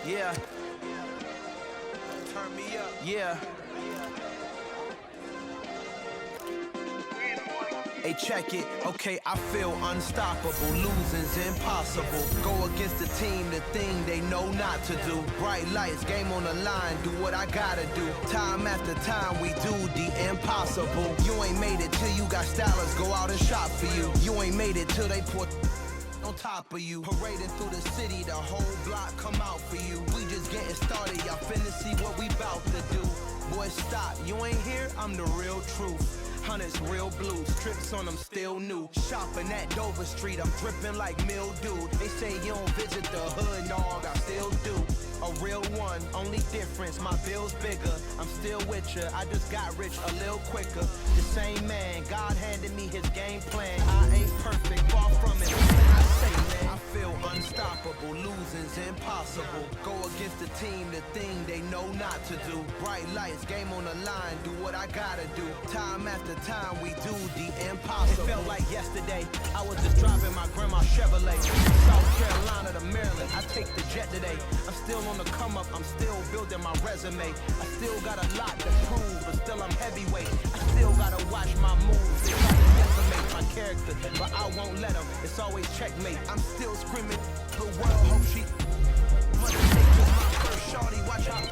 Yeah. Turn me up. Yeah. Hey, check it. Okay, I feel unstoppable. Losing's impossible. Go against the team, the thing they know not to do. Bright lights, game on the line, do what I gotta do. Time after time, we do the impossible. You ain't made it till you got stylists go out and shop for you. You ain't made it till they put on top of you. Parading through the city, the whole block come out for you. We just getting started, y'all finna see what we bout to do. Boy, stop, you ain't here, I'm the real truth. Hunters, real blue, strips on them still new. Shopping at Dover Street, I'm dripping like mildew. They say you don't visit the hood, dog, I still do. A real one, only difference, my bill's bigger. I'm still with ya, I just got rich a little quicker. The same man, God handed me his game plan. I ain't perfect, far from it, what can I say, man? I feel unstoppable, losing's impossible. Go against the team, the thing they know not to do. Bright lights, game on the line, do what I gotta do. Time after time, we do the impossible. It felt like yesterday, I was just driving my grandma's Chevrolet. South Carolina to Maryland, I take the jet today. I'm still on the come up, I'm still building my resume. I still got a lot to prove, but still I'm heavyweight. I still gotta watch my moves. They try to decimate my character, but I won't let them. It's always checkmate. I'm still screaming, the world hope she Mother Nature's my first shorty, watch out.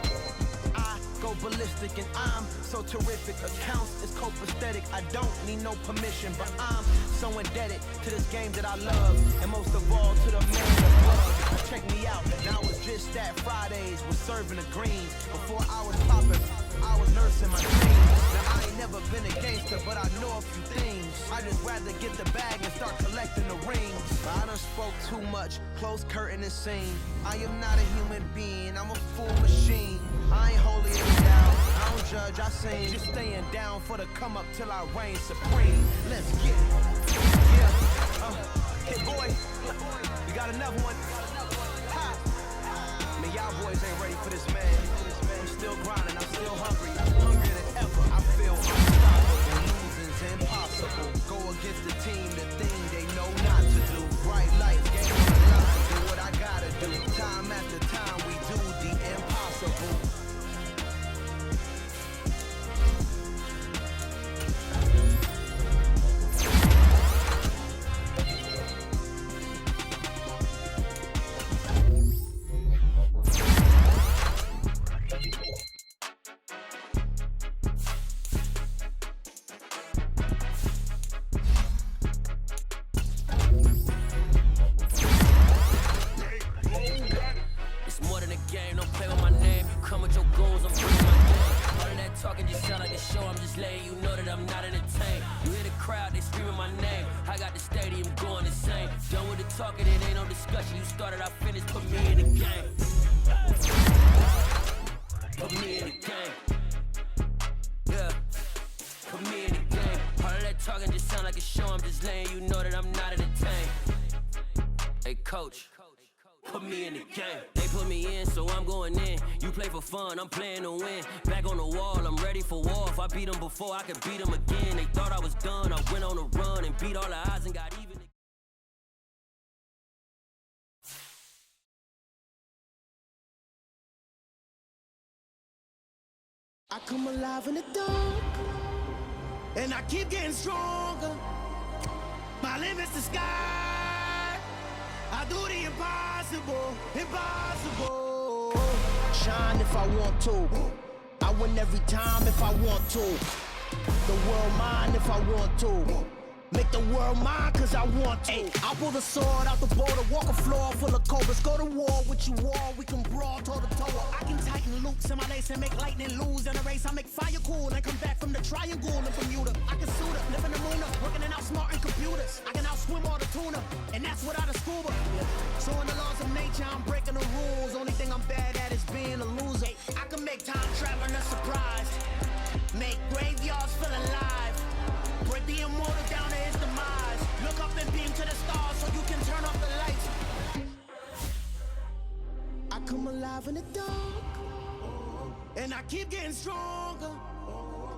I go ballistic and I'm so terrific. Accounts is copacetic, I don't need no permission, but I'm so indebted to this game that I love, and most of all to the man above. Check me out, now it's just that Fridays was serving the greens. Before I was popping, I was nursing my dreams. Now I ain't never been a gangster, but I know a few things. I just rather get the bag and start collecting the rings. I done spoke too much, close curtain and scene. I am not a human being, I'm a full machine. I ain't holy in the down, I don't judge, I sing. Just staying down for the come up till I reign supreme. Let's get it. Yeah, hey boy, we got another one. Ha. Man, y'all boys ain't ready for this, man. I'm still grinding, I'm still hungry. Hungrier than ever, I feel unstoppable. Losing's impossible. Go against the team, the thing they know not to do. Bright lights, game on the line, do what I gotta do. Time after time, we do the impossible. I'm playing to win. Back on the wall, I'm ready for war. If I beat them before, I could beat them again. They thought I was done. I went on a run and beat all the odds and got even. I come alive in the dark, and I keep getting stronger. My limit's the sky. I do the impossible, impossible. Shine if I want to. I win every time if I want to. The world mine if I want to. Make the world mine cause I want to. I pull the sword out the border, walk a floor full of cobras. Go to war with you all, we can brawl toe to toe. I can tighten loops in my lace and make lightning lose in a race. I make fire cool and come back from the triangle in Bermuda. I can suit up, live in the moon up, working and outsmarting computers. I can outswim all the tuna, and that's without a scuba. So in the laws of nature, I'm breaking the rules. Only thing I'm bad at is being a loser. I can make time traveling a surprise, make graveyards feel alive, break the immortal down to his demise. Look up and beam to the stars so you can turn off the lights. I come alive in the dark, and I keep getting stronger.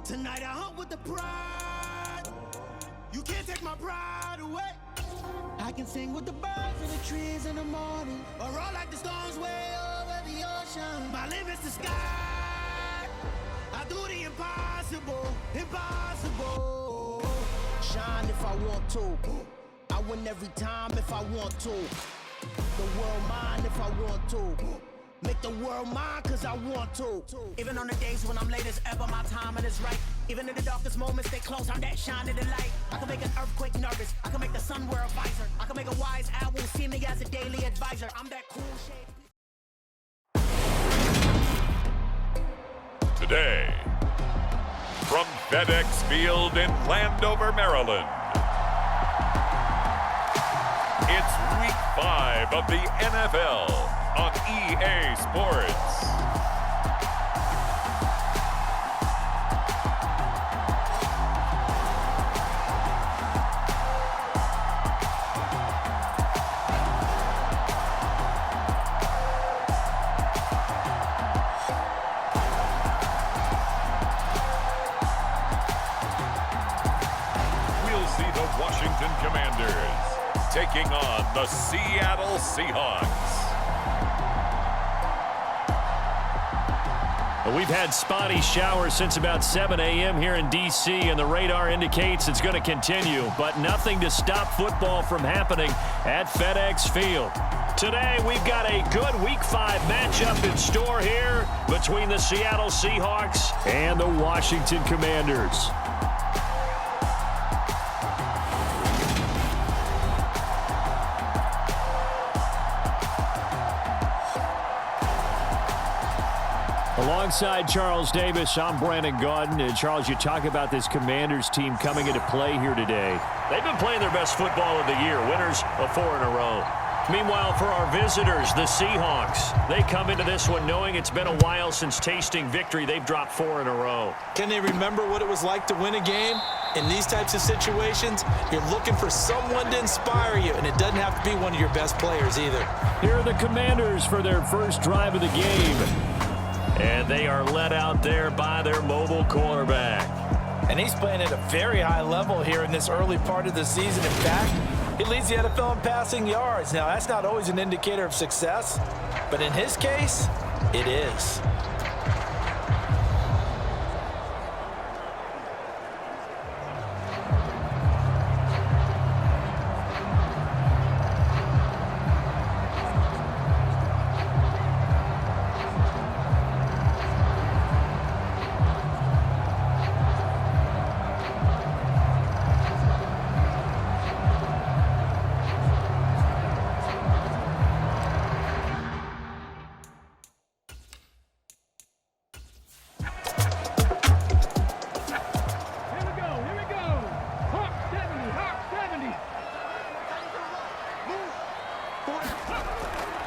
Tonight I hunt with the pride. You can't take my pride away. I can sing with the birds and the trees in the morning, or roll like the storms way over the ocean. My limit's the sky. I do the impossible, impossible. Shine if I want to. I win every time if I want to. The world mine if I want to. Make the world mine cause I want to. Even on the days when I'm late as ever, my timing is right. Even in the darkest moments, stay close, I'm that shining the light. I can make an earthquake nervous. I can make the sun wear a visor. I can make a wise owl see me as a daily advisor. I'm that cool shade. Today, from FedEx Field in Landover, Maryland, it's Week 5 of the NFL on EA Sports. We'll see the Washington Commanders taking on the Seattle Seahawks. Well, we've had spotty showers since about 7 a.m. here in D.C., and the radar indicates it's going to continue, but nothing to stop football from happening at FedEx Field. Today, we've got a good Week 5 matchup in store here between the Seattle Seahawks and the Washington Commanders. Alongside Charles Davis, I'm Brandon Gaudin. And Charles, you talk about this Commanders team coming into play here today. They've been playing their best football of the year, winners of 4 in a row. Meanwhile, for our visitors, the Seahawks, they come into this one knowing it's been a while since tasting victory. They've dropped 4 in a row. Can they remember what it was like to win a game? In these types of situations, you're looking for someone to inspire you, and it doesn't have to be one of your best players either. Here are the Commanders for their first drive of the game. And they are led out there by their mobile quarterback. And he's playing at a very high level here in this early part of the season. In fact, he leads the NFL in passing yards. Now, that's not always an indicator of success, but in his case, it is.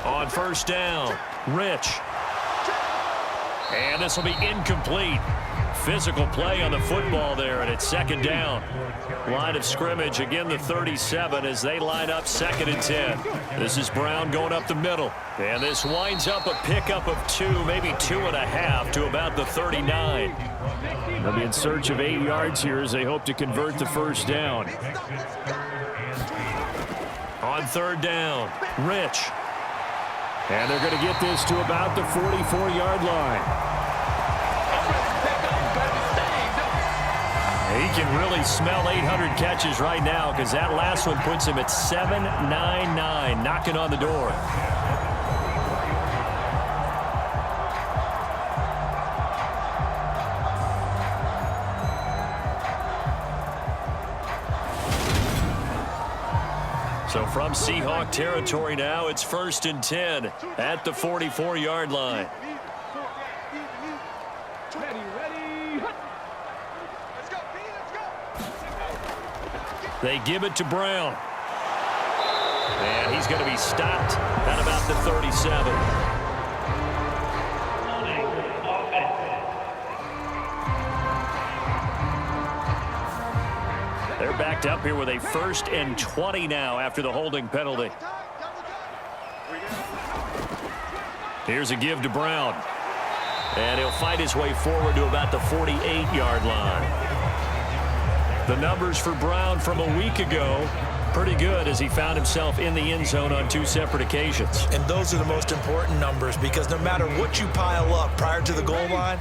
On first down, Rich. And this will be incomplete. Physical play on the football there, and it's second down. Line of scrimmage, again the 37 as they line up 2nd and 10. This is Brown going up the middle. And this winds up a pickup of 2, maybe 2.5 to about the 39. They'll be in search of 8 yards here as they hope to convert the first down. On third down, Rich. And they're going to get this to about the 44-yard line. He can really smell 800 catches right now because that last one puts him at 799, knocking on the door. So from Seahawk territory now, it's 1st and 10 at the 44-yard line. They give it to Brown. And he's going to be stopped at about the 37. They're backed up here with a 1st and 20 now after the holding penalty. Here's a give to Brown. And he'll fight his way forward to about the 48-yard line. The numbers for Brown from a week ago, pretty good as he found himself in the end zone on 2 separate occasions. And those are the most important numbers because no matter what you pile up prior to the goal line,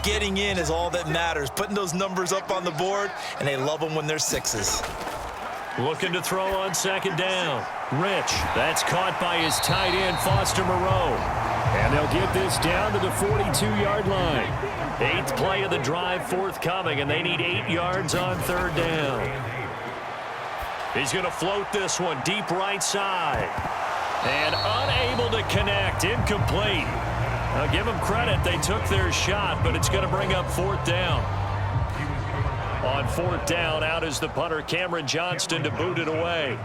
getting in is all that matters. Putting those numbers up on the board, and they love them when they're 6s. Looking to throw on 2nd down. Rich, that's caught by his tight end, Foster Moreau. And they'll get this down to the 42-yard line. 8th play of the drive forthcoming, and they need 8 yards on 3rd down. He's going to float this one deep right side. And unable to connect, incomplete. I'll give them credit, they took their shot, but it's going to bring up 4th down. On 4th down, out is the punter, Cameron Johnston, to boot it away.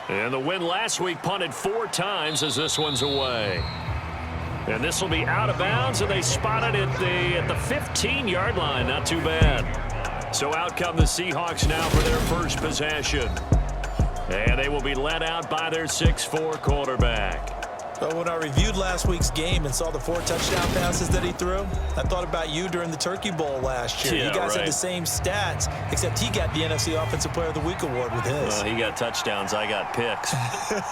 And the win last week punted 4 times as this one's away. And this will be out of bounds, and they spotted it at the 15-yard line. Not too bad. So out come the Seahawks now for their first possession. And they will be led out by their 6'4" quarterback. But when I reviewed last week's game and saw the 4 touchdown passes that he threw, I thought about you during the Turkey Bowl last year. Yeah, you guys right. had the same stats, except he got the NFC Offensive Player of the Week award with his. He got touchdowns, I got picks.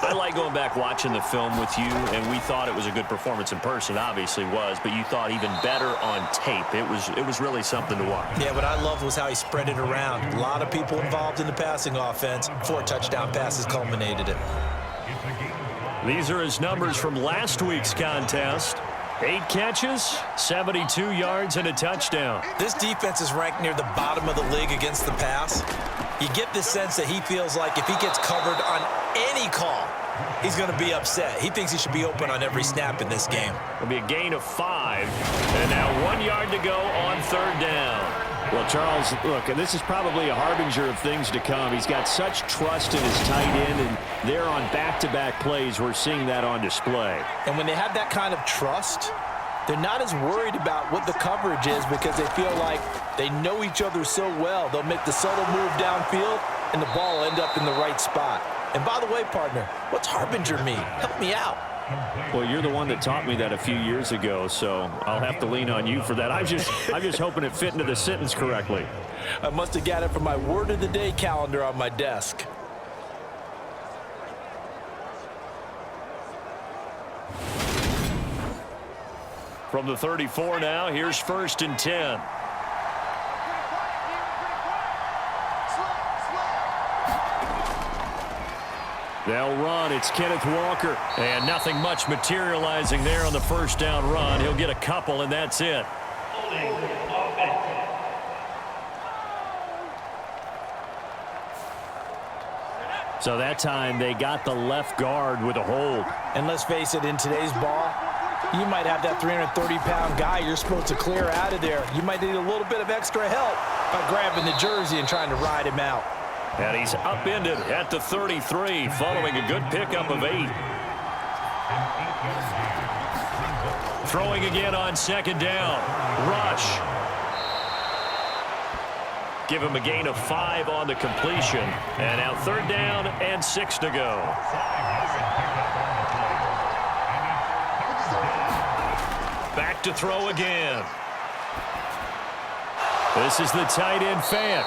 I like going back watching the film with you, and we thought it was a good performance in person. Obviously was, but you thought even better on tape. It was really something to watch. Yeah, what I loved was how he spread it around. A lot of people involved in the passing offense. 4 touchdown passes culminated it. These are his numbers from last week's contest. 8 catches, 72 yards, and a touchdown. This defense is ranked near the bottom of the league against the pass. You get the sense that he feels like if he gets covered on any call, he's going to be upset. He thinks he should be open on every snap in this game. It'll be a gain of 5. And now 1 yard to go on 3rd down. Well, Charles, look, this is probably a harbinger of things to come. He's got such trust in his tight end, and they're on back-to-back plays. We're seeing that on display. And when they have that kind of trust, they're not as worried about what the coverage is because they feel like they know each other so well. They'll make the subtle move downfield, and the ball will end up in the right spot. And by the way, partner, what's harbinger mean? Help me out. Well, you're the one that taught me that a few years ago, so I'll have to lean on you for that. I'm just hoping it fit into the sentence correctly. I must have got it from my word of the day calendar on my desk. From the 34 now, here's 1st and 10. They'll run. It's Kenneth Walker. And nothing much materializing there on the 1st down run. He'll get a couple, and that's it. So that time they got the left guard with a hold. And let's face it, in today's ball, you might have that 330-pound guy you're supposed to clear out of there. You might need a little bit of extra help by grabbing the jersey and trying to ride him out. And he's upended at the 33, following a good pickup of 8. Throwing again on 2nd down. Rush. Give him a gain of 5 on the completion. And now 3rd down and 6 to go. Back to throw again. This is the tight end Fant.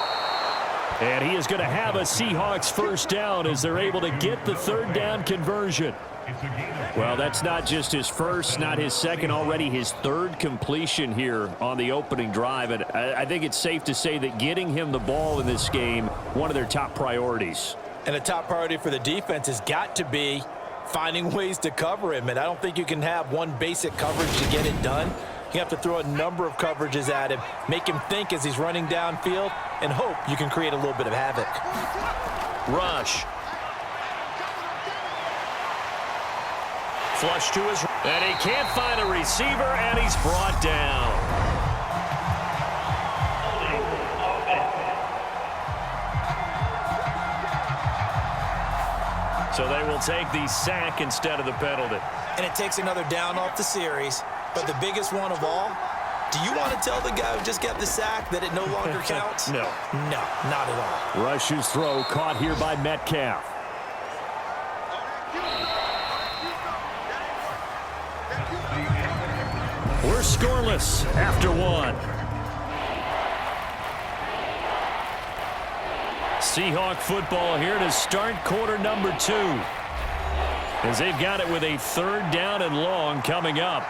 And he is going to have a Seahawks 1st down as they're able to get the 3rd down conversion. Well, that's not just his first, not his second, already his 3rd completion here on the opening drive. And I think it's safe to say that getting him the ball in this game, one of their top priorities. And a top priority for the defense has got to be finding ways to cover him. And I don't think you can have one basic coverage to get it done. You have to throw a number of coverages at him, make him think as he's running downfield, and hope you can create a little bit of havoc. Rush. Flush to his, and he can't find a receiver, and he's brought down. So they will take the sack instead of the penalty. And it takes another down off the series. But the biggest one of all, do you want to tell the guy who just got the sack that it no longer counts? No. No, not at all. Rush's throw caught here by Metcalf. We're scoreless after 1. Seahawk football here to start quarter number 2. As they've got it with a 3rd down and long coming up.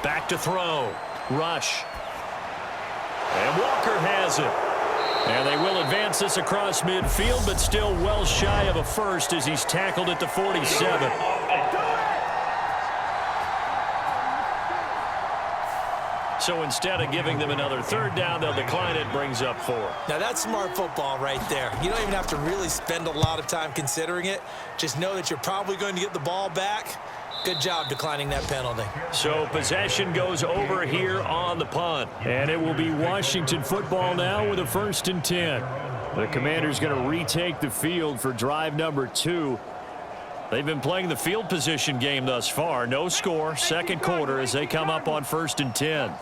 Back to throw. Rush. And Walker has it. And they will advance this across midfield, but still well shy of a first as he's tackled at the 47. So instead of giving them another 3rd down, they'll decline it, brings up 4. Now that's smart football right there. You don't even have to really spend a lot of time considering it. Just know that you're probably going to get the ball back. Good job declining that penalty. So possession goes over here on the punt. And it will be Washington football now with a 1st and 10. The Commanders going to retake the field for drive number 2. They've been playing the field position game thus far. No score, 2nd quarter as they come up on 1st and 10.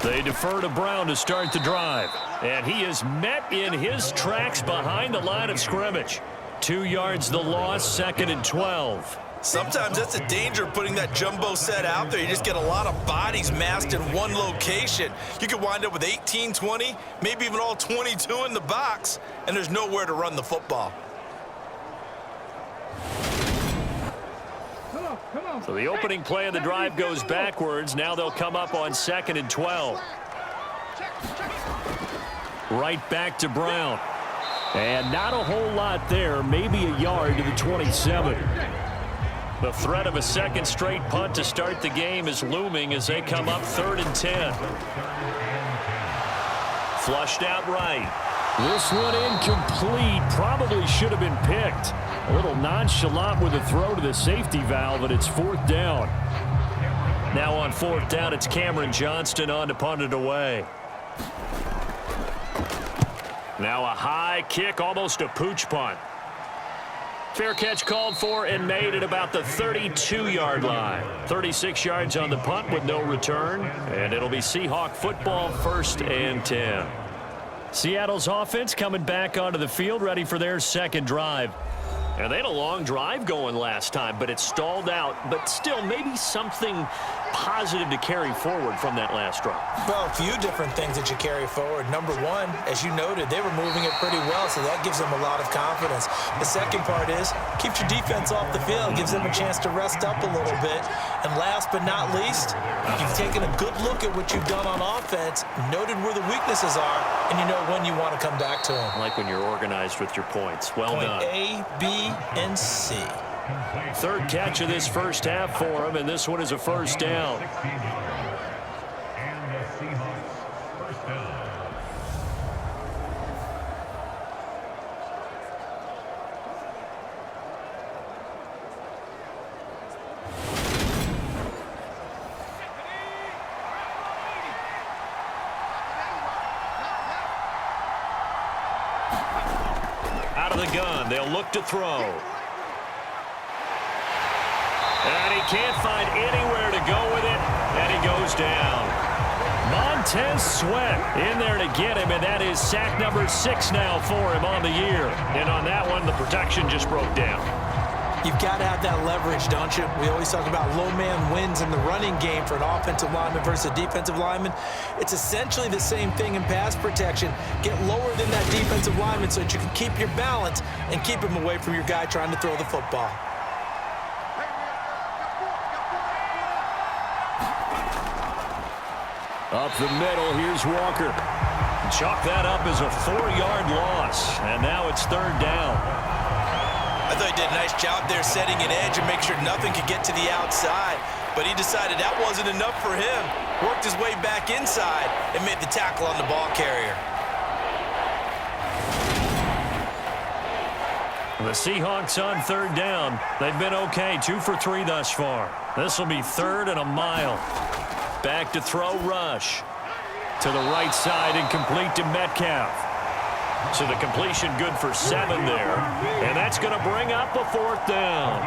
They defer to Brown to start the drive. And he is met in his tracks behind the line of scrimmage. 2 yards the loss, 2nd and 12. Sometimes that's the danger of putting that jumbo set out there. You just get a lot of bodies massed in one location. You could wind up with 18, 20, maybe even all 22 in the box, and there's nowhere to run the football. So the opening play of the drive goes backwards. Now they'll come up on 2nd and 12. Right back to Brown. And not a whole lot there, maybe a yard to the 27. The threat of a 2nd straight punt to start the game is looming as they come up 3rd and 10. Flushed out right. This one incomplete. Probably should have been picked. A little nonchalant with the throw to the safety valve, and it's 4th down. Now on 4th down, it's Cameron Johnston on to punt it away. Now a high kick, almost a pooch punt. Fair catch called for and made at about the 32-yard line. 36 yards on the punt with no return. And it'll be Seahawk football, 1st and 10. Seattle's offense coming back onto the field, ready for their 2nd drive. And they had a long drive going last time, but it stalled out. But still, maybe something positive to carry forward from that last drive. Well, a few different things that you carry forward. Number one, as you noted, they were moving it pretty well, so that gives them a lot of confidence. The second part is, keeps your defense off the field, gives them a chance to rest up a little bit. And last but not least, you've taken a good look at what you've done on offense, noted where the weaknesses are, and you know when you want to come back to them. I like when you're organized with your points. Well done. A, B, and C. 3rd catch of this first half for him, and this one is a 1st down. Out of the gun, they'll look to throw. And he can't find anywhere to go with it, and he goes down. Montez Sweat in there to get him, and that is sack number 6 now for him on the year. And on that one, the protection just broke down. You've got to have that leverage, don't you? We always talk about low man wins in the running game for an offensive lineman versus a defensive lineman. It's essentially the same thing in pass protection. Get lower than that defensive lineman so that you can keep your balance and keep him away from your guy trying to throw the football. Up the middle, here's Walker. Chalk that up as a 4-yard loss, and now it's 3rd down. I thought he did a nice job there setting an edge and make sure nothing could get to the outside, but he decided that wasn't enough for him. Worked his way back inside and made the tackle on the ball carrier. The Seahawks on 3rd down. They've been okay, 2 for 3 thus far. This will be 3rd and a mile. Back to throw, Rush. To the right side and complete to Metcalf. So the completion good for 7 there. And that's going to bring up a 4th down.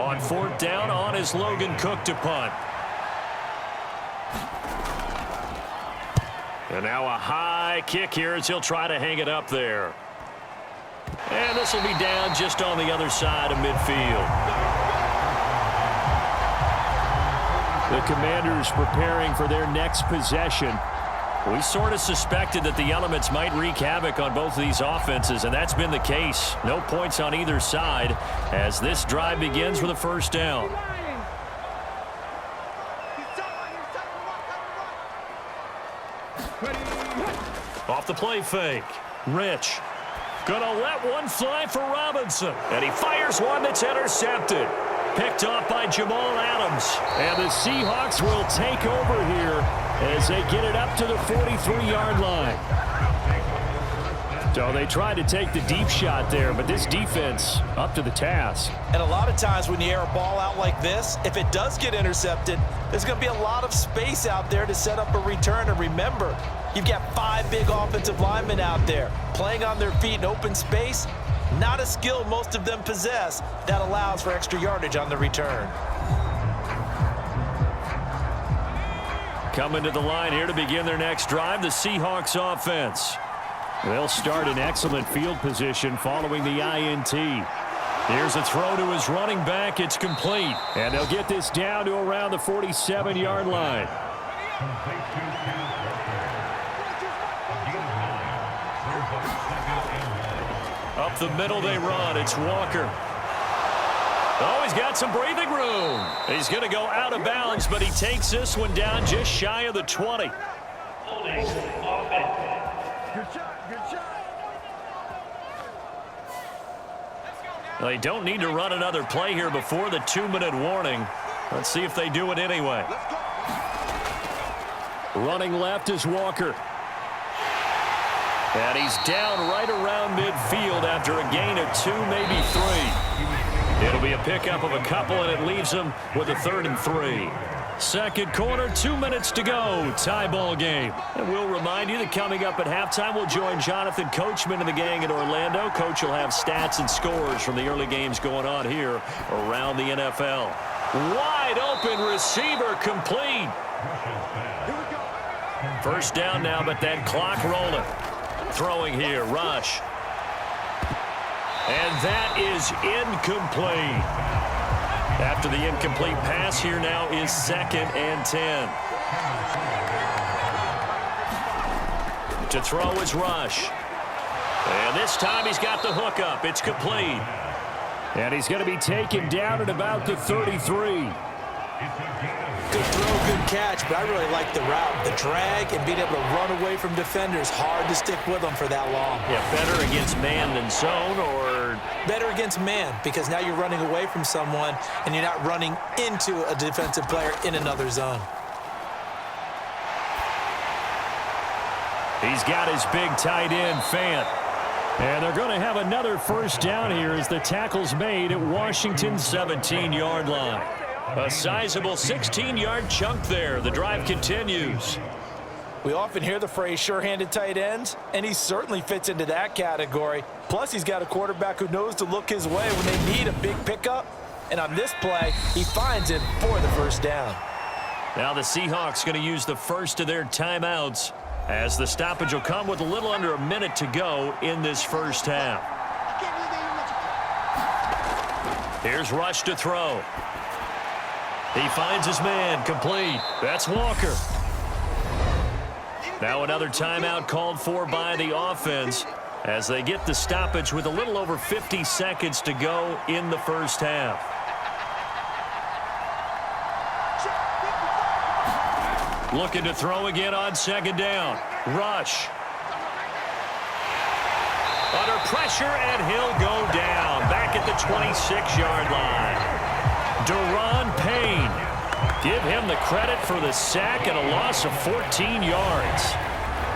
On 4th down, on is Logan Cook to punt. And now a high kick here as he'll try to hang it up there. And this will be down just on the other side of midfield. The Commanders preparing for their next possession. We sort of suspected that the elements might wreak havoc on both of these offenses, and that's been the case. No points on either side as this drive begins with a first down. Off the play fake. Rich. Gonna let one fly for Robinson. And he fires one that's intercepted. Picked off by Jamal Adams. And the Seahawks will take over here as they get it up to the 43-yard line. So they tried to take the deep shot there, but this defense up to the task. And a lot of times when you air a ball out like this, if it does get intercepted, there's going to be a lot of space out there to set up a return. And remember, you've got 5 big offensive linemen out there playing on their feet in open space. Not a skill most of them possess that allows for extra yardage on the return. Coming to the line here to begin their next drive, the Seahawks offense. They'll start in excellent field position following the INT. Here's a throw to his running back. It's complete. And they'll get this down to around the 47-yard line. Up the middle they run. It's Walker. Oh, he's got some breathing room. He's going to go out of bounds, but he takes this one down just shy of the 20. They don't need to run another play here before the 2-minute warning. Let's see if they do it anyway. Running left is Walker. And he's down right around midfield after a gain of 2, maybe 3. It'll be a pickup of a couple, and it leaves them with a 3rd and 3. Second quarter, 2 minutes to go. Tie ball game. And we'll remind you that coming up at halftime, we'll join Jonathan Coachman and the gang in Orlando. Coach will have stats and scores from the early games going on here around the NFL. Wide open receiver complete. First down now, but that clock rolling. Throwing here, Rush. And that is incomplete. After the incomplete pass, here now is 2nd and 10. To throw is Rush. And this time he's got the hook up. It's complete. And he's going to be taken down at about the 33. Good throw, good catch, but I really like the route. The drag and being able to run away from defenders. Hard to stick with them for that long. Yeah, better against man than zone, or? Better against man, because now you're running away from someone and you're not running into a defensive player in another zone. He's got his big tight end, Fant. And they're going to have another first down here as the tackle's made at Washington's 17-yard line. A sizable 16-yard chunk there. The drive continues. We often hear the phrase sure-handed tight ends, and he certainly fits into that category. Plus, he's got a quarterback who knows to look his way when they need a big pickup. And on this play, he finds it for the first down. Now the Seahawks going to use the first of their timeouts as the stoppage will come with a little under a minute to go in this first half. Here's Rush to throw. He finds his man, complete. That's Walker. Now another timeout called for by the offense as they get the stoppage with a little over 50 seconds to go in the first half. Looking to throw again on 2nd down. Rush. Under pressure, and he'll go down. Back at the 26-yard line. Deron Payne. Give him the credit for the sack and a loss of 14 yards.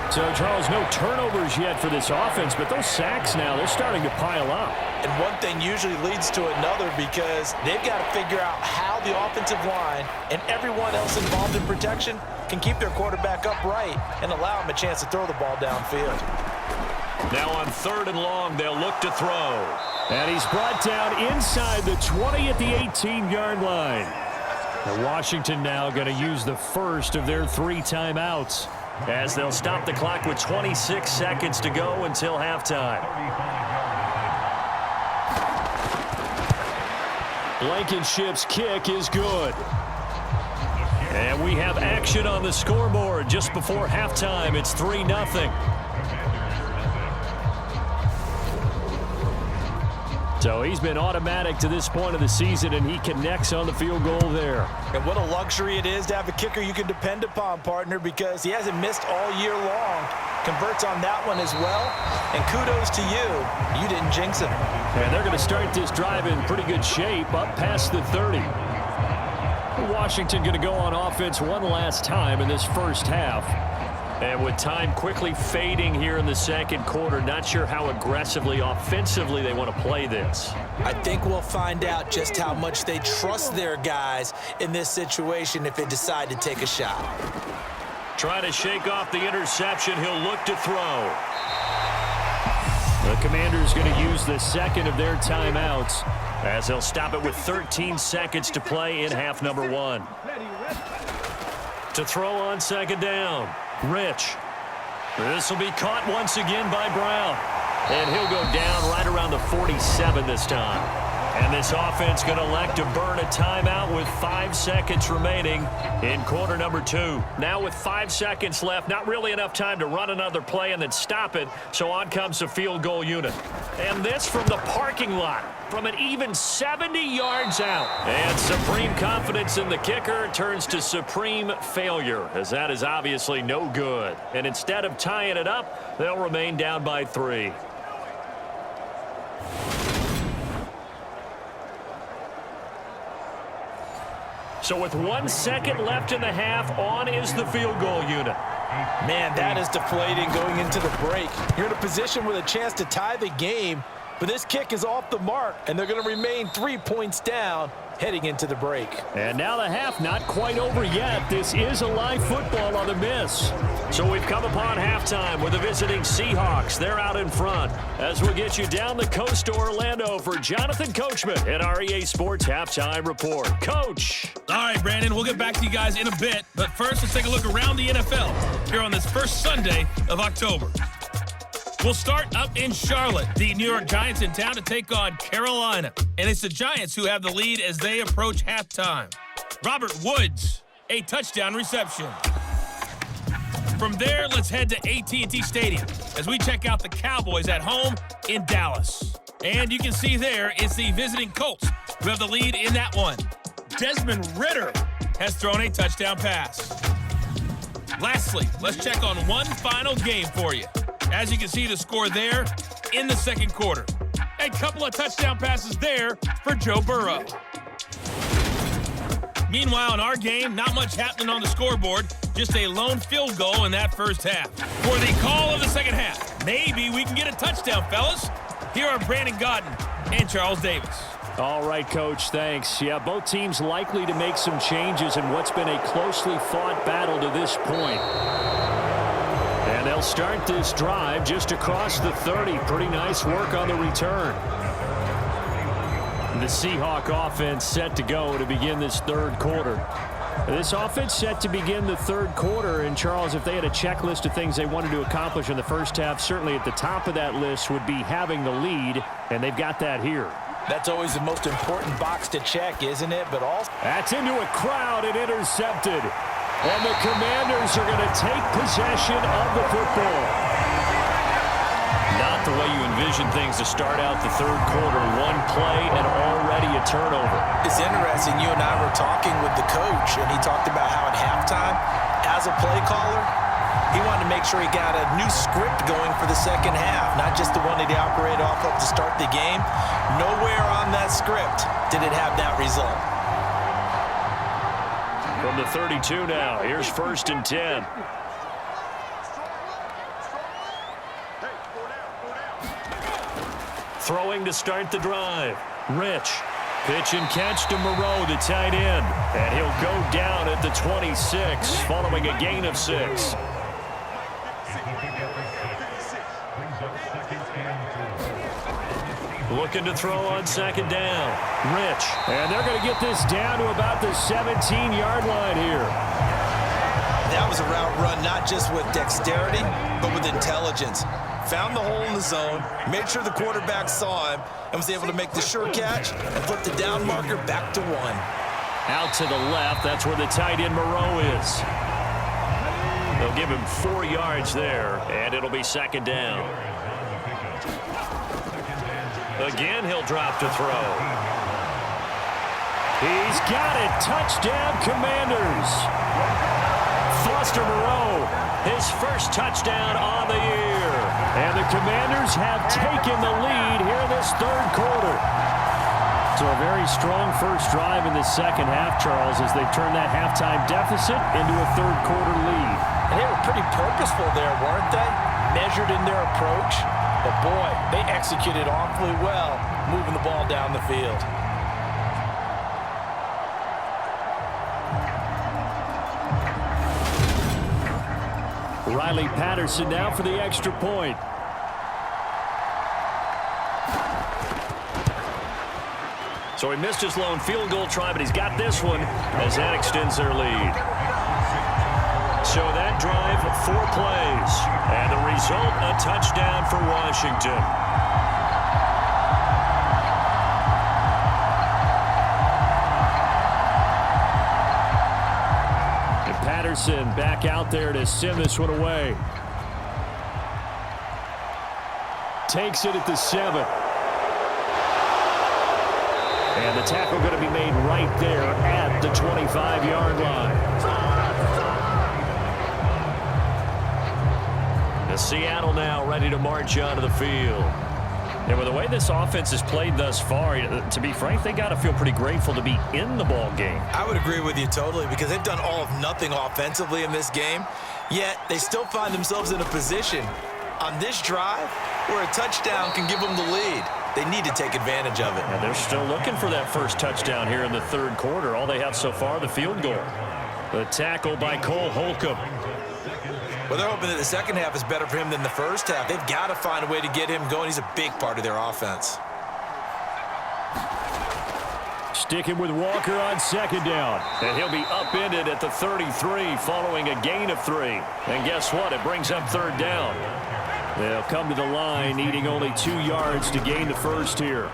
So, Charles, no turnovers yet for this offense, but those sacks now, they're starting to pile up. And one thing usually leads to another because they've got to figure out how the offensive line and everyone else involved in protection can keep their quarterback upright and allow him a chance to throw the ball downfield. Now on 3rd and long, they'll look to throw. And he's brought down inside the 20 at the 18-yard line. And Washington now going to use the first of their 3 timeouts as they'll stop the clock with 26 seconds to go until halftime. Blankenship's kick is good. And we have action on the scoreboard just before halftime. It's 3-0. So he's been automatic to this point of the season, and he connects on the field goal there. And what a luxury it is to have a kicker you can depend upon, partner, because he hasn't missed all year long. Converts on that one as well. And kudos to you. You didn't jinx him. And they're going to start this drive in pretty good shape up past the 30. Washington going to go on offense one last time in this first half. And with time quickly fading here in the second quarter, not sure how aggressively, offensively they want to play this. I think we'll find out just how much they trust their guys in this situation if they decide to take a shot. Trying to shake off the interception. He'll look to throw. The Commanders going to use the second of their timeouts as they'll stop it with 13 seconds to play in half number 1. To throw on second down. Rich. This will be caught once again by Brown. And he'll go down right around the 47 this time. And this offense going to elect to burn a timeout with 5 seconds remaining in quarter number 2. Now with 5 seconds left, not really enough time to run another play and then stop it. So on comes the field goal unit. And this from the parking lot, from an even 70 yards out. And supreme confidence in the kicker turns to supreme failure, as that is obviously no good. And instead of tying it up, they'll remain down by 3. So with 1 second left in the half, on is the field goal unit. Man, that is deflating going into the break. You're in a position with a chance to tie the game, but this kick is off the mark, and they're going to remain 3 points down heading into the break. And now the half not quite over yet. This is a live football on the miss. So we've come upon halftime with the visiting Seahawks. They're out in front as we get you down the coast to Orlando for Jonathan Coachman at our EA Sports Halftime Report. Coach. All right, Brandon, we'll get back to you guys in a bit. But first, let's take a look around the NFL here on this first Sunday of October. We'll start up in Charlotte. The New York Giants in town to take on Carolina. And it's the Giants who have the lead as they approach halftime. Robert Woods, a touchdown reception. From there, let's head to AT&T Stadium as we check out the Cowboys at home in Dallas. And you can see there it's the visiting Colts who have the lead in that one. Desmond Ridder has thrown a touchdown pass. Lastly, let's check on one final game for you. As you can see the score there in the second quarter. A couple of touchdown passes there for Joe Burrow. Meanwhile, in our game, not much happening on the scoreboard. Just a lone field goal in that first half. For the call of the second half, maybe we can get a touchdown, fellas. Here are Brandon Godden and Charles Davis. All right, Coach, thanks. Yeah, both teams likely to make some changes in what's been a closely fought battle to this point. And they'll start this drive just across the 30. Pretty nice work on the return. The Seahawk offense set to go to begin this third quarter. This offense set to begin the third quarter. And, Charles, if they had a checklist of things they wanted to accomplish in the first half, certainly at the top of that list would be having the lead, and they've got that here. That's always the most important box to check, isn't it? But also, that's into a crowd and intercepted. And the Commanders are going to take possession of the football. Not the way you envision things to start out the third quarter. One play and already a turnover. It's interesting. You and I were talking with the coach, and he talked about how at halftime, as a play caller, he wanted to make sure he got a new script going for the second half, not just the one that he operated off of to start the game. Nowhere on that script did it have that result. From the 32 now, here's 1st and 10. Throwing to start the drive. Rich. Pitch and catch to Moreau, the tight end. And he'll go down at the 26, following a gain of 6. Looking to throw on second down. Rich. And they're going to get this down to about the 17-yard line here. That was a route run not just with dexterity, but with intelligence. Found the hole in the zone, made sure the quarterback saw him, and was able to make the sure catch and flip the down marker back to 1. Out to the left. That's where the tight end Moreau is. They'll give him 4 yards there, and it'll be second down. Again, he'll drop to throw. He's got it. Touchdown, Commanders. Foster Moreau, his first touchdown on the year. And the Commanders have taken the lead here in this third quarter. So a very strong first drive in the second half, Charles, as they've turned that halftime deficit into a third quarter lead. And they were pretty purposeful there, weren't they? Measured in their approach. But boy, they executed awfully well, moving the ball down the field. Riley Patterson now for the extra point. So he missed his lone field goal try, but he's got this one as that extends their lead. So that drive, 4 plays, and the result, a touchdown for Washington. And Patterson back out there to send this one away. Takes it at the 7. And the tackle going to be made right there at the 25-yard line. Seattle now ready to march onto the field. And with the way this offense has played thus far, to be frank, they got to feel pretty grateful to be in the ball game. I would agree with you totally because they've done all of nothing offensively in this game, yet they still find themselves in a position on this drive where a touchdown can give them the lead. They need to take advantage of it. And they're still looking for that first touchdown here in the third quarter. All they have so far, the field goal. The tackle by Cole Holcomb. Well, they're hoping that the second half is better for him than the first half. They've got to find a way to get him going. He's a big part of their offense. Sticking with Walker on second down. And he'll be upended at the 33 following a gain of 3. And guess what? It brings up third down. They'll come to the line needing only 2 yards to gain the first here.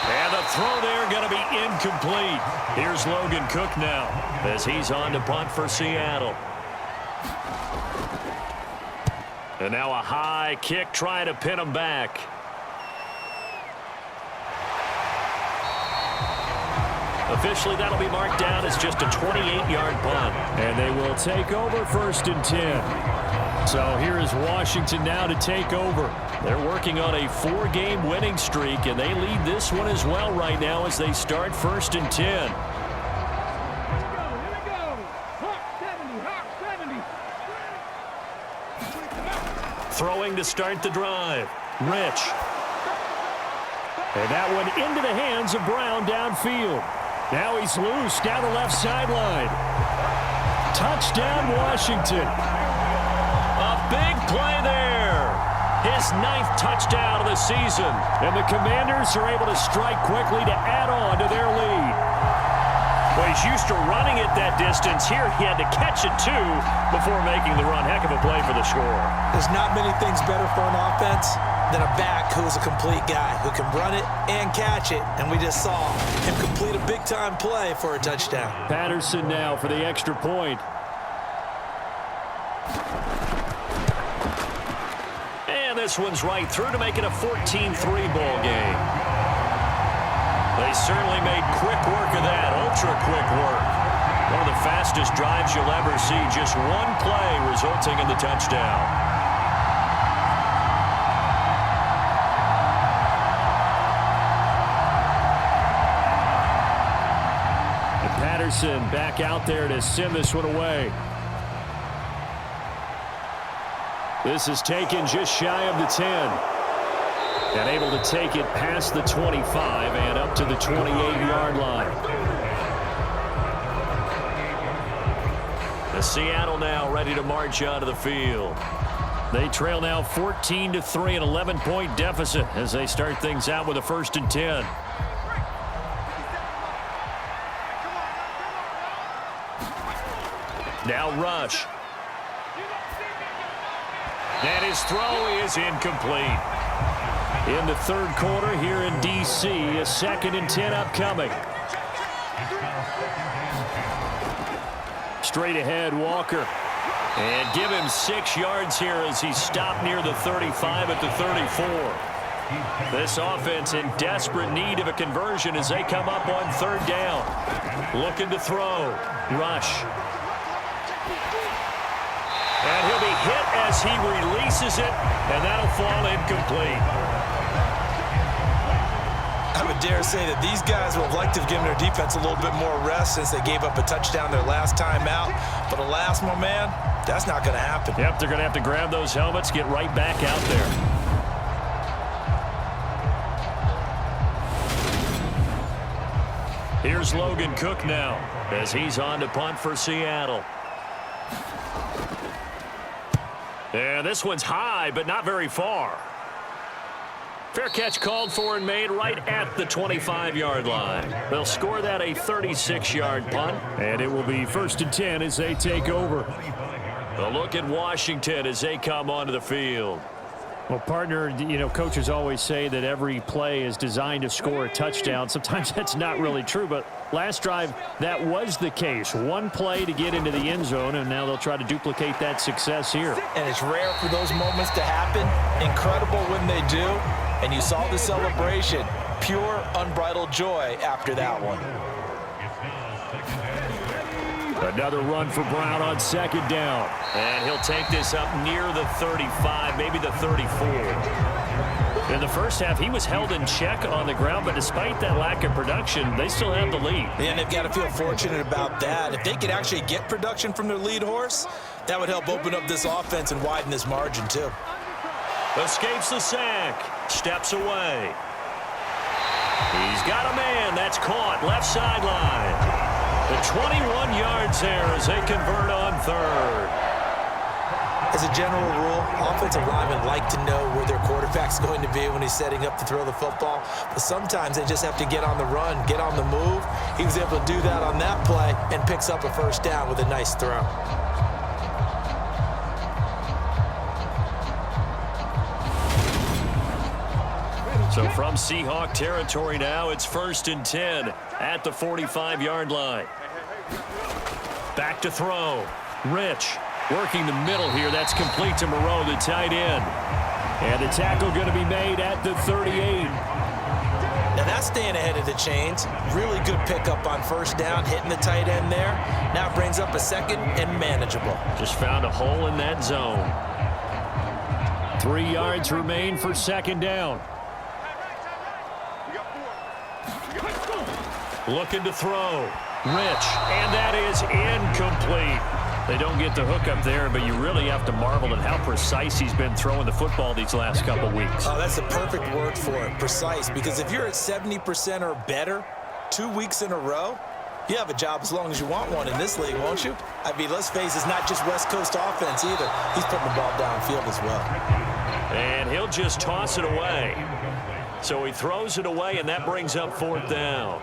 And the throw there going to be incomplete. Here's Logan Cook now as he's on to punt for Seattle. And now a high kick trying to pin him back. Officially, that'll be marked down as just a 28-yard punt. And they will take over 1st and 10. So here is Washington now to take over. They're working on a 4-game winning streak, and they lead this one as well right now as they start 1st and 10. Throwing to start the drive. Rich. And that one into the hands of Brown downfield. Now he's loose down the left sideline. Touchdown, Washington. A big play there. His 9th touchdown of the season. And the Commanders are able to strike quickly to add on to their lead. Well, he's used to running it that distance. Here he had to catch it, too, before making the run. Heck of a play for the score. There's not many things better for an offense than a back who's a complete guy who can run it and catch it. And we just saw him complete a big-time play for a touchdown. Patterson now for the extra point. And this one's right through to make it a 14-3 ball game. They certainly made quick work of that, ultra-quick work. One of the fastest drives you'll ever see, just one play resulting in the touchdown. And Patterson back out there to send this one away. This is taken just shy of the 10. And able to take it past the 25 and up to the 28-yard line. The Seattle now ready to march onto the field. They trail now 14-3, an 11-point deficit as they start things out with a 1st and 10. Now Rush. And his throw is incomplete. In the 3rd quarter here in D.C., a 2nd and 10 upcoming. Straight ahead, Walker. And give him 6 yards here as he stopped near the 35 at the 34. This offense in desperate need of a conversion as they come up on 3rd down. Looking to throw. Rush. And he'll be hit as he releases it, and that'll fall incomplete. I would dare say that these guys would have liked to have given their defense a little bit more rest since they gave up a touchdown their last time out. But alas, my man, that's not going to happen. Yep, they're going to have to grab those helmets, get right back out there. Here's Logan Cook now as he's on to punt for Seattle. And this one's high, but not very far. Fair catch called for and made right at the 25-yard line. They'll score that a 36-yard punt. And it will be 1st and 10 as they take over. A look at Washington as they come onto the field. Well, partner, you know, coaches always say that every play is designed to score a touchdown. Sometimes that's not really true, but last drive, that was the case. One play to get into the end zone, and now they'll try to duplicate that success here. And it's rare for those moments to happen. Incredible when they do. And you saw the celebration. Pure, unbridled joy after that one. Another run for Brown on 2nd down. And he'll take this up near the 35, maybe the 34. In the first half, he was held in check on the ground, but despite that lack of production, they still have the lead. And they've got to feel fortunate about that. If they could actually get production from their lead horse, that would help open up this offense and widen this margin too. Escapes the sack. Steps away. He's got a man. That's caught. Left sideline. The 21 yards there as they convert on 3rd. As a general rule, offensive linemen like to know where their quarterback's going to be when he's setting up to throw the football. But sometimes they just have to get on the run, get on the move. He was able to do that on that play and picks up a 1st down with a nice throw. So from Seahawk territory now, it's 1st and 10 at the 45-yard line. Back to throw. Rich working the middle here. That's complete to Moreau, the tight end. And the tackle going to be made at the 38. Now that's staying ahead of the chains. Really good pickup on 1st down, hitting the tight end there. Now it brings up a 2nd and manageable. Just found a hole in that zone. 3 yards remain for 2nd down. Looking to throw. Rich. And that is incomplete. They don't get the hook up there, but you really have to marvel at how precise he's been throwing the football these last couple weeks. Oh, that's the perfect word for it, precise. Because if you're at 70% or better 2 weeks in a row, you have a job as long as you want one in this league, won't you? I mean, let's face it, it's not just West Coast offense either. He's putting the ball downfield as well. And he'll just toss it away. So he throws it away, and that brings up 4th down.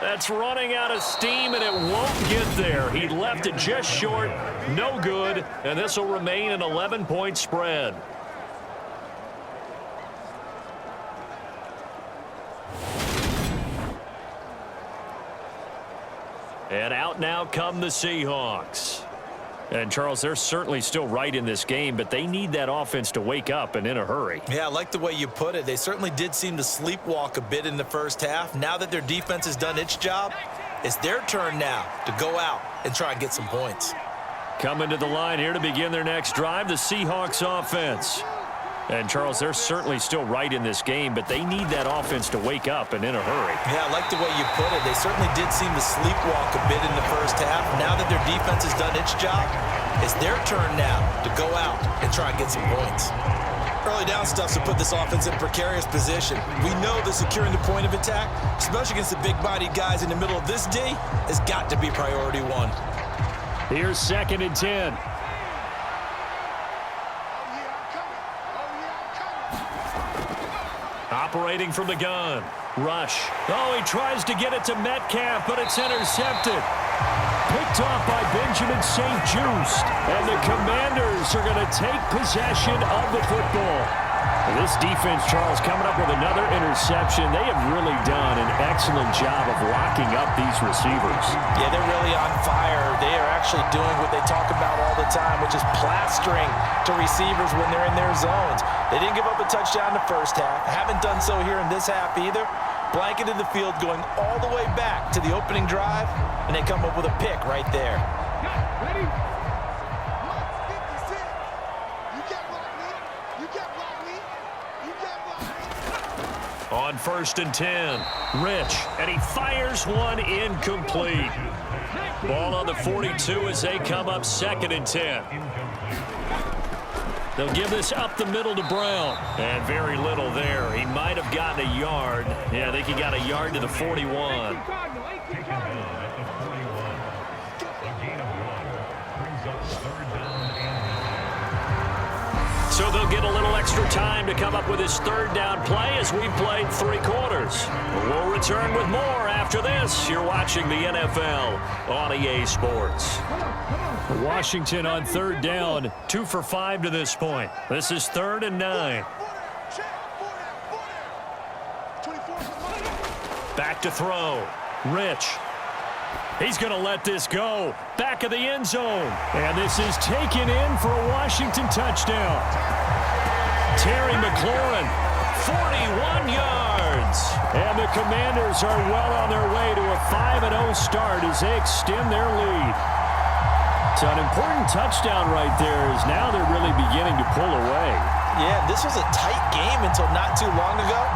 That's running out of steam, and it won't get there. He left it just short, no good, and this will remain an 11-point spread. And out now come the Seahawks. And, Charles, they're certainly still right in this game, but they need that offense to wake up and in a hurry. Yeah, I like the way you put it. They certainly did seem to sleepwalk a bit in the first half. Now that their defense has done its job, it's their turn now to go out and try and get some points. Coming to the line here to begin their next drive, the Seahawks offense. And, Charles, they're certainly still right in this game, but they need that offense to wake up and in a hurry. Yeah, I like the way you put it. They certainly did seem to sleepwalk a bit in the first half. Now that their defense has done its job, it's their turn now to go out and try and get some points. Early down stuff's to put this offense in a precarious position. We know that securing the point of attack, especially against the big-bodied guys in the middle of this D, has got to be priority one. Here's 2nd and 10. Operating from the gun. Rush. Oh, he tries to get it to Metcalf, but it's intercepted. Picked off by Benjamin St. Just. And the Commanders are going to take possession of the football. This defense, Charles, coming up with another interception. They have really done an excellent job of locking up these receivers. Yeah, they're really on fire. They are actually doing what they talk about all the time, which is plastering to receivers when they're in their zones. They didn't give up a touchdown in the first half. Haven't done so here in this half either. Blanketed the field going all the way back to the opening drive, and they come up with a pick right there. Ready? On 1st and 10, Rich, and he fires one incomplete. Ball on the 42 as they come up 2nd and 10. They'll give this up the middle to Brown. And very little there. He might have gotten a yard. Yeah, I think he got a yard to the 41. So they'll get a little extra time to come up with his 3rd down play as we've played 3 quarters. We'll return with more after this. You're watching the NFL on EA Sports. Washington on 3rd down, 2 for 5 to this point. This is 3rd and 9. Back to throw. Rich. He's going to let this go. Back of the end zone. And this is taken in for a Washington touchdown. Terry McLaurin, 41 yards. And the Commanders are well on their way to a 5-0 start as they extend their lead. So an important touchdown right there is now they're really beginning to pull away. Yeah, this was a tight game until not too long ago.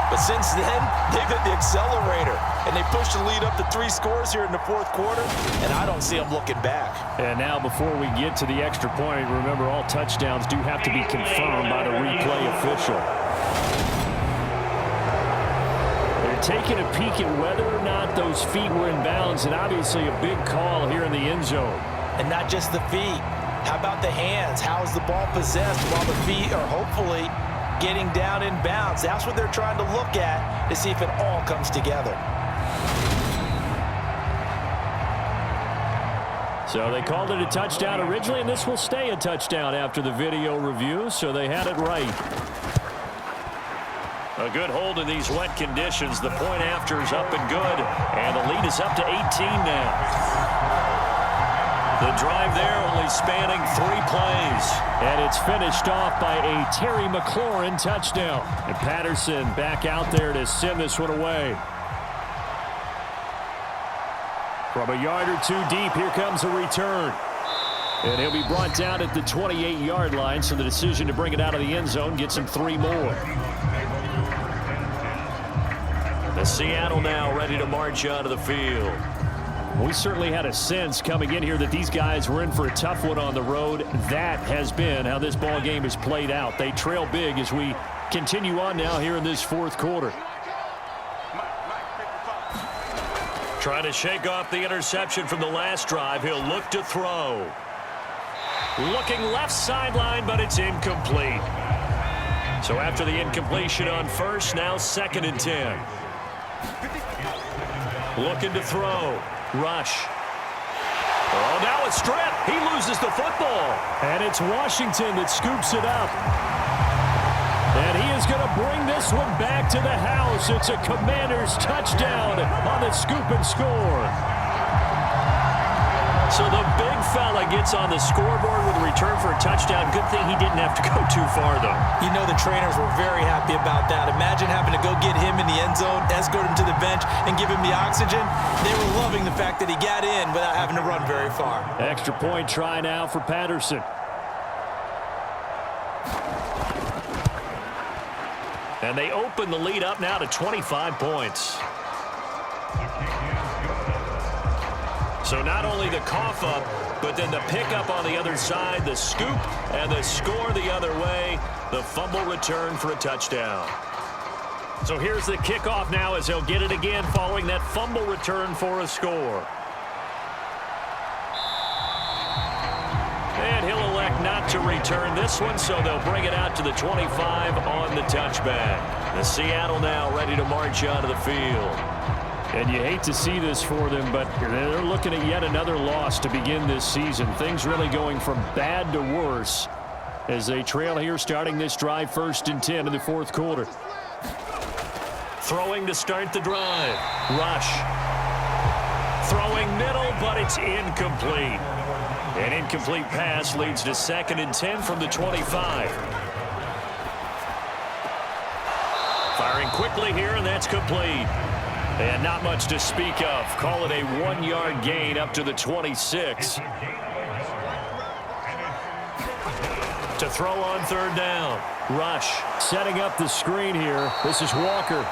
But since then, they've hit the accelerator, and they pushed the lead up to 3 scores here in the 4th quarter, and I don't see them looking back. And now before we get to the extra point, remember all touchdowns do have to be confirmed by the replay official. They're taking a peek at whether or not those feet were in bounds, and obviously a big call here in the end zone. And not just the feet. How about the hands? How is the ball possessed while the feet are hopefully getting down in bounds? That's what they're trying to look at to see if it all comes together. So they called it a touchdown originally, and this will stay a touchdown after the video review, so they had it right. A good hold in these wet conditions. The point after is up and good, and the lead is up to 18 now. The drive there only spanning 3 plays. And it's finished off by a Terry McLaurin touchdown. And Patterson back out there to send this one away. From a yard or 2 deep, here comes a return. And he'll be brought down at the 28-yard line, so the decision to bring it out of the end zone gets him 3 more. The Seattle now ready to march onto the field. We certainly had a sense coming in here that these guys were in for a tough one on the road. That has been how this ball game has played out. They trail big as we continue on now here in this 4th quarter. Trying to shake off the interception from the last drive. He'll look to throw. Looking left sideline, but it's incomplete. So after the incompletion on 1st, now 2nd and 10. Looking to throw. Rush. Oh, now a strip. He loses the football. And it's Washington that scoops it up. And he is going to bring this one back to the house. It's a Commanders touchdown on the scoop and score. So the big fella gets on the scoreboard with a return for a touchdown. Good thing he didn't have to go too far, though. You know the trainers were very happy about that. Imagine having to go get him in the end zone, escort him to the bench, and give him the oxygen. They were loving the fact that he got in without having to run very far. Extra point try now for Patterson. And they open the lead up now to 25 points. So not only the cough up, but then the pickup on the other side, the scoop, and the score the other way. The fumble return for a touchdown. So here's the kickoff now as they'll get it again following that fumble return for a score. to return this one, so they'll bring it out to the 25 on the touchback. The Seattle now ready to march onto the field. And you hate to see this for them, but they're looking at yet another loss to begin this season. Things really going from bad to worse as they trail here starting this drive 1st and 10 in the 4th quarter. Throwing to start the drive. Rush. Throwing middle, but it's incomplete. An incomplete pass leads to 2nd and 10 from the 25. Firing quickly here, and that's complete. And not much to speak of. Call it a 1-yard gain up to the 26. To throw on 3rd down. Rush. Setting up the screen here. This is Walker.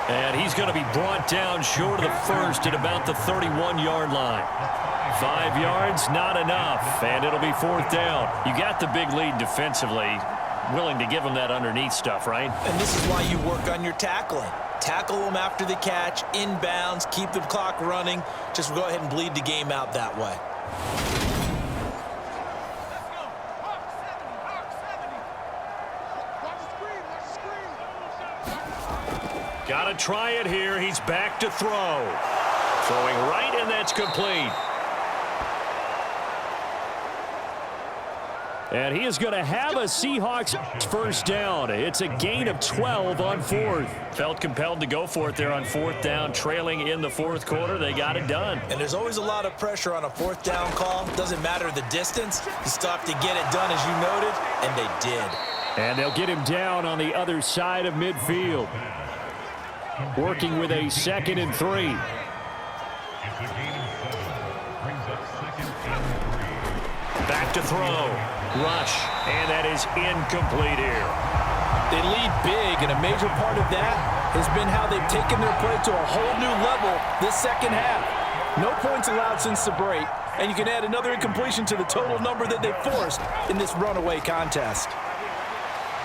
And he's going to be brought down short of the 1st at about the 31-yard line. 5 yards, not enough. And it'll be 4th down. You got the big lead defensively. Willing to give them that underneath stuff, right? And this is why you work on your tackling. Tackle them after the catch, inbounds, keep the clock running. Just go ahead and bleed the game out that way. Got to try it here. He's back to throw. Throwing right, and that's complete. And he is going to have a Seahawks 1st down. It's a gain of 12 on 4th. Felt compelled to go for it there on 4th down, trailing in the 4th quarter. They got it done. And there's always a lot of pressure on a 4th down call. Doesn't matter the distance. You still have to get it done, as you noted, and they did. And they'll get him down on the other side of midfield. Working with a 2nd and 3. Back to throw. Rush. And that is incomplete here. They lead big, and a major part of that has been how they've taken their play to a whole new level this 2nd half. No points allowed since the break, and you can add another incompletion to the total number that they forced in this runaway contest.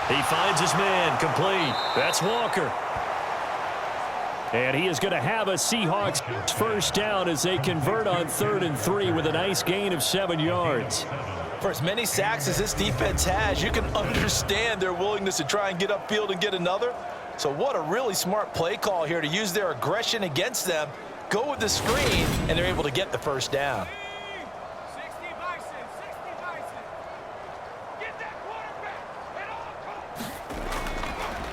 He finds his man. Complete. That's Walker. And he is going to have a Seahawks 1st down as they convert on 3rd and 3 with a nice gain of 7 yards. For as many sacks as this defense has, you can understand their willingness to try and get upfield and get another. So what a really smart play call here to use their aggression against them, go with the screen, and they're able to get the 1st down.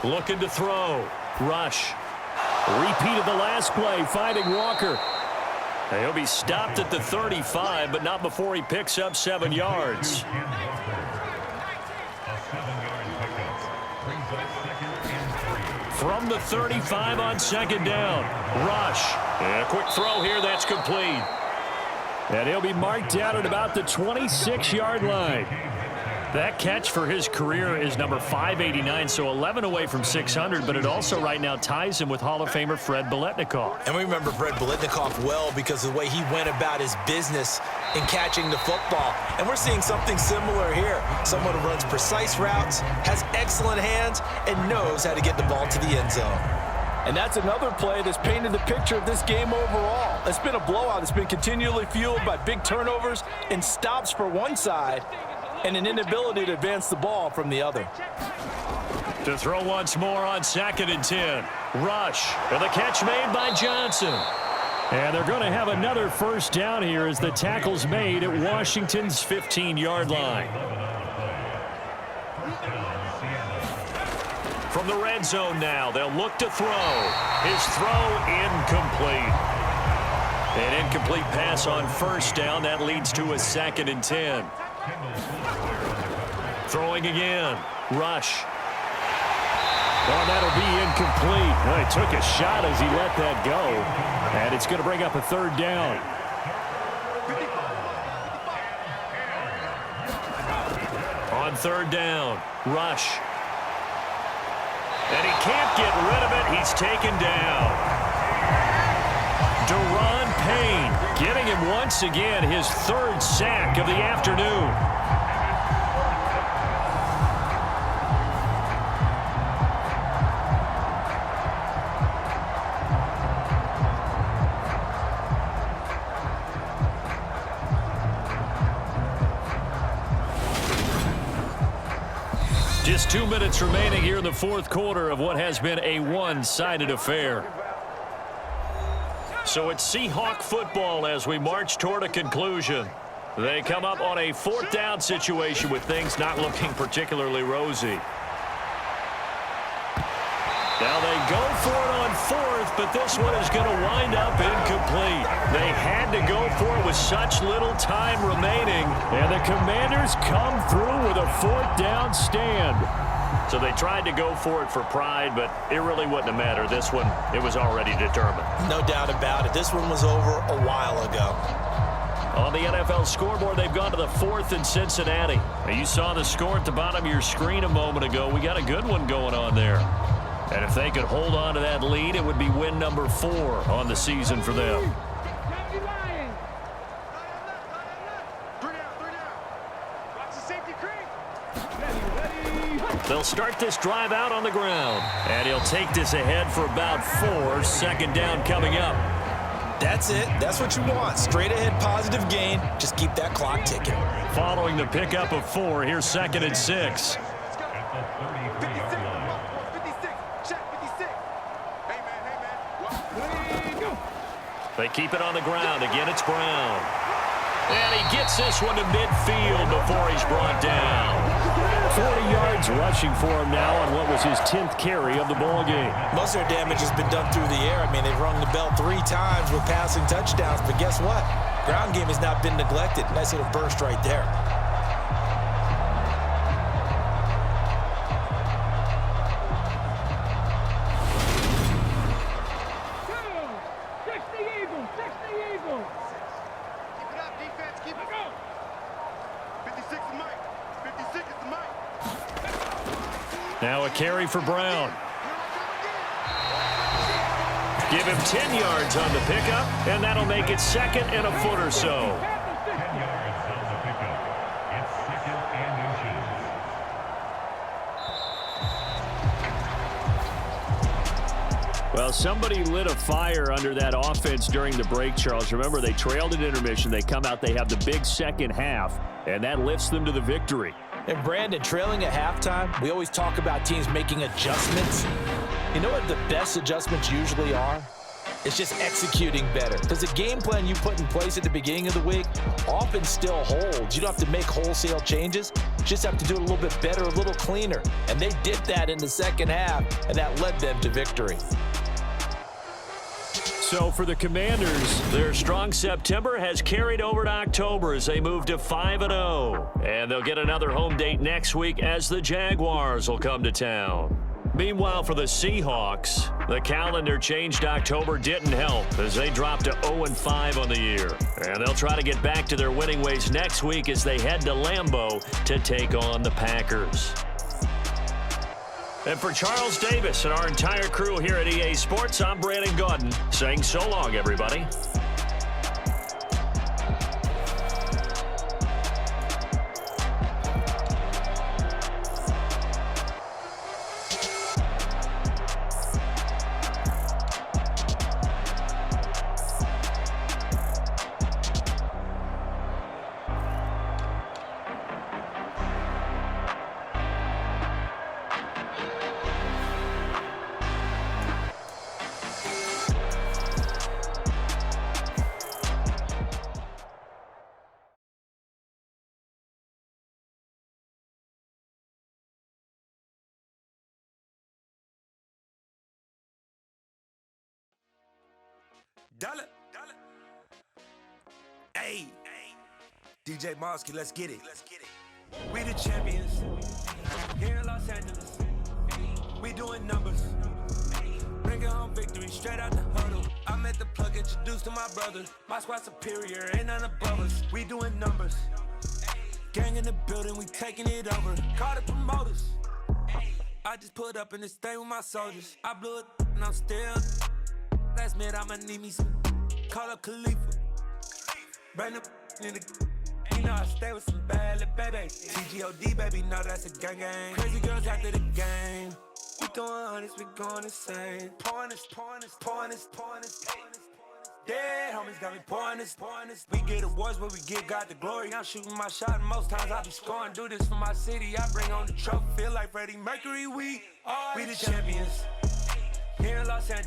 Looking to throw. Rush. Repeat of the last play, finding Walker. He'll be stopped at the 35, but not before he picks up 7 yards. From the 35 on 2nd down. Rush. And a quick throw here. That's complete. And he'll be marked down at about the 26-yard line. That catch for his career is number 589, so 11 away from 600, but it also right now ties him with Hall of Famer Fred Biletnikoff. And we remember Fred Biletnikoff well because of the way he went about his business in catching the football. And we're seeing something similar here. Someone who runs precise routes, has excellent hands, and knows how to get the ball to the end zone. And that's another play that's painted the picture of this game overall. It's been a blowout. It's been continually fueled by big turnovers and stops for one side, and an inability to advance the ball from the other. To throw once more on 2nd and 10. Rush. And the catch made by Johnson. And they're going to have another 1st down here as the tackle's made at Washington's 15-yard line. From the red zone now, they'll look to throw. His throw incomplete. An incomplete pass on 1st down. That leads to a 2nd and 10. Throwing again. Rush. Well, that'll be incomplete. Well, he took a shot as he let that go. And it's going to bring up a 3rd down. On 3rd down. Rush. And he can't get rid of it. He's taken down. Deron Payne getting him once again his 3rd sack of the afternoon. Just 2 minutes remaining here in the fourth quarter of what has been a one-sided affair. So it's Seahawk football as we march toward a conclusion. They come up on a fourth down situation with things not looking particularly rosy. Now they go for it on fourth, but this one is going to wind up incomplete. They had to go for it with such little time remaining. And the Commanders come through with a fourth down stand. So they tried to go for it for pride, but it really wouldn't have mattered. This one, it was already determined. No doubt about it. This one was over a while ago. On the NFL scoreboard, they've gone to the fourth in Cincinnati. Now, you saw the score at the bottom of your screen a moment ago. We got a good one going on there. And if they could hold on to that lead, it would be win number 4 on the season for them. They'll start this drive out on the ground. And he'll take this ahead for about 4. Second down coming up. That's it. That's what you want. Straight ahead positive gain. Just keep that clock ticking. Following the pickup of 4, here's 2nd and 6. They keep it on the ground. Again, it's Brown. And he gets this one to midfield before he's brought down. 40 yards rushing for him now on what was his 10th carry of the ball game. Most of their damage has been done through the air. I mean, they've rung the bell 3 times with passing touchdowns, but guess what? Ground game has not been neglected. Nice little burst right there. Now a carry for Brown. Give him 10 yards on the pickup, and that'll make it 2nd and a foot or so. Well, somebody lit a fire under that offense during the break, Charles. Remember, they trailed at intermission. They come out, they have the big second half, and that lifts them to the victory. And Brandon, trailing at halftime, we always talk about teams making adjustments. You know what the best adjustments usually are? It's just executing better. Because the game plan you put in place at the beginning of the week often still holds. You don't have to make wholesale changes. You just have to do it a little bit better, a little cleaner. And they did that in the second half, and that led them to victory. So for the Commanders, their strong September has carried over to October as they move to 5-0. And they'll get another home date next week as the Jaguars will come to town. Meanwhile, for the Seahawks, the calendar change to October didn't help as they dropped to 0-5 on the year. And they'll try to get back to their winning ways next week as they head to Lambeau to take on the Packers. And for Charles Davis and our entire crew here at EA Sports, I'm Brandon Gaudin saying so long, everybody. Dollar. Hey, DJ Mosky, let's get it. We the champions here in Los Angeles. We doing numbers. Bring it home victory straight out the huddle. I met the plug, introduced to my brothers. My squad superior, ain't none above us. We doing numbers. Gang in the building, we taking it over. Call the promoters. I just put up in this thing with my soldiers. I blew it and I'm still. Last minute, I'ma need me some. Call up Khalifa. Bring up in the. You know I stay with some bad little baby. TGOD, baby, know that's a gang gang. Crazy girls after the game. We throwing hundreds, we going insane. Pouring this. Dead homies got me pouring this. We get awards, but we give God the glory. I'm shooting my shot, and most times I be scoring. Do this for my city, I bring on the trophy. Feel like Freddie Mercury, we the champions. Here in Los Angeles.